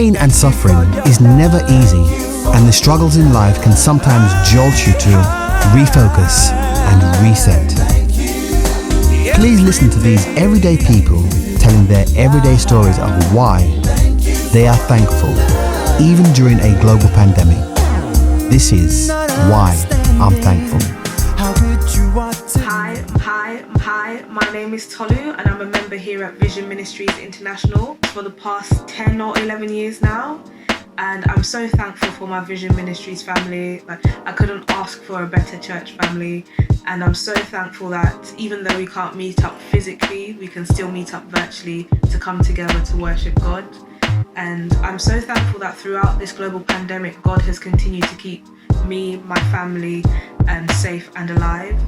Pain and suffering is never easy, and the struggles in life can sometimes jolt you to refocus and reset. Please listen to these everyday people telling their everyday stories of why they are thankful, even during a global pandemic. This is why I'm thankful. Hi, my name is Tolu and I'm a member here at Vision Ministries International for the past 10 or 11 years now. And I'm so thankful for my Vision Ministries family. I couldn't ask for a better church family. And I'm so thankful that even though we can't meet up physically, we can still meet up virtually to come together to worship God. And I'm so thankful that throughout this global pandemic, God has continued to keep me, my family, safe and alive.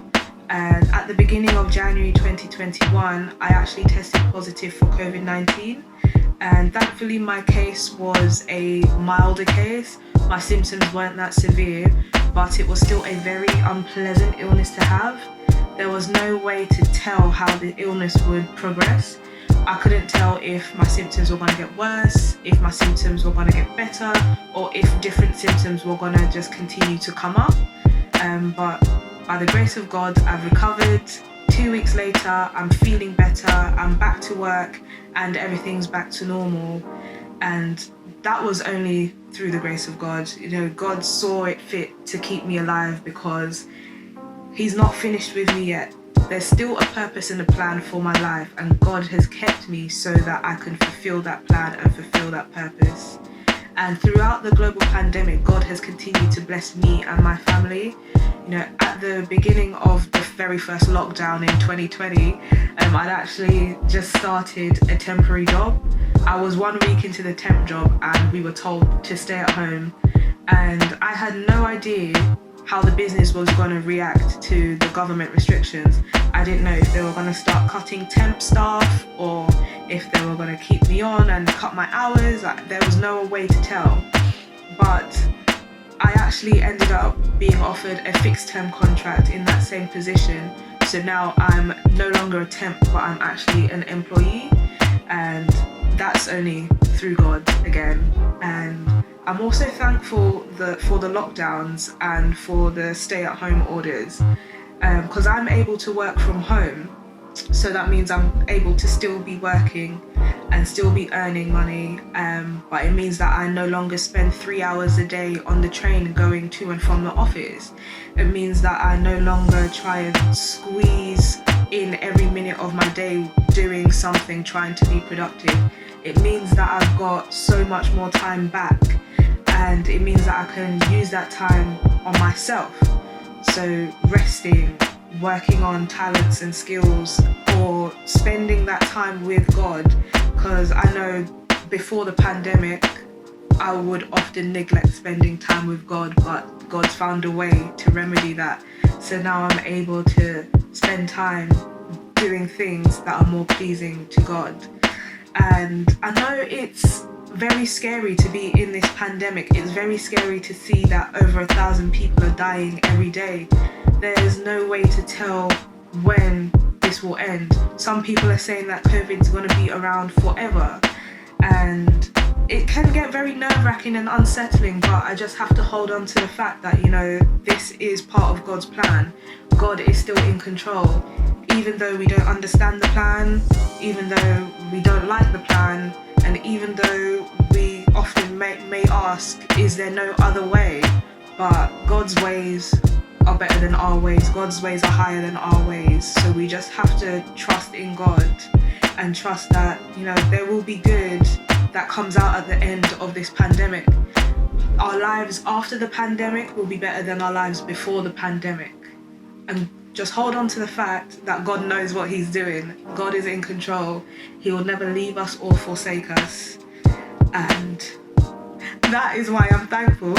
And at the beginning of January 2021, I actually tested positive for COVID-19. And thankfully, my case was a milder case. My symptoms weren't that severe, but it was still a very unpleasant illness to have. There was no way to tell how the illness would progress. I couldn't tell if my symptoms were going to get worse, if my symptoms were going to get better, or if different symptoms were going to just continue to come up. But by the grace of God, I've recovered. 2 weeks later, I'm feeling better, I'm back to work, and everything's back to normal. And that was only through the grace of God. God saw it fit to keep me alive because He's not finished with me yet. There's still a purpose and a plan for my life, and God has kept me so that I can fulfill that plan and fulfill that purpose. And throughout the global pandemic, God has continued to bless me and my family. At the beginning of the very first lockdown in 2020, I'd actually just started a temporary job. I was 1 week into the temp job and we were told to stay at home. And I had no idea how the business was going to react to the government restrictions. I didn't know if they were going to start cutting temp staff or if they were going to keep me on and cut my hours. There was no way to tell. But I actually ended up being offered a fixed term contract in that same position. So now I'm no longer a temp, but I'm actually an employee. And that's only through God again. And I'm also thankful for the lockdowns and for the stay-at-home orders, because I'm able to work from home. So that means I'm able to still be working and still be earning money, but it means that I no longer spend 3 hours a day on the train going to and from the office. It means that I no longer try and squeeze in every minute of my day doing something, trying to be productive. It means that I've got so much more time back, and it means that I can use that time on myself. So resting, working on talents and skills, or spending that time with God. Because I know before the pandemic, I would often neglect spending time with God, but God's found a way to remedy that. So now I'm able to spend time doing things that are more pleasing to God. And I know it's very scary to be in this pandemic. It's very scary to see that over 1,000 people are dying every day. There's no way to tell when this will end. Some people are saying that COVID's going to be around forever. And it can get very nerve-wracking and unsettling, but I just have to hold on to the fact that, this is part of God's plan. God is still in control. Even though we don't understand the plan, even though we don't like the plan, and even though we often may ask, is there no other way? But God's ways are better than our ways. God's ways are higher than our ways. So we just have to trust in God and trust that, there will be good that comes out at the end of this pandemic. Our lives after the pandemic will be better than our lives before the pandemic. And just hold on to the fact that God knows what He's doing. God is in control. He will never leave us or forsake us. And that is why I'm thankful.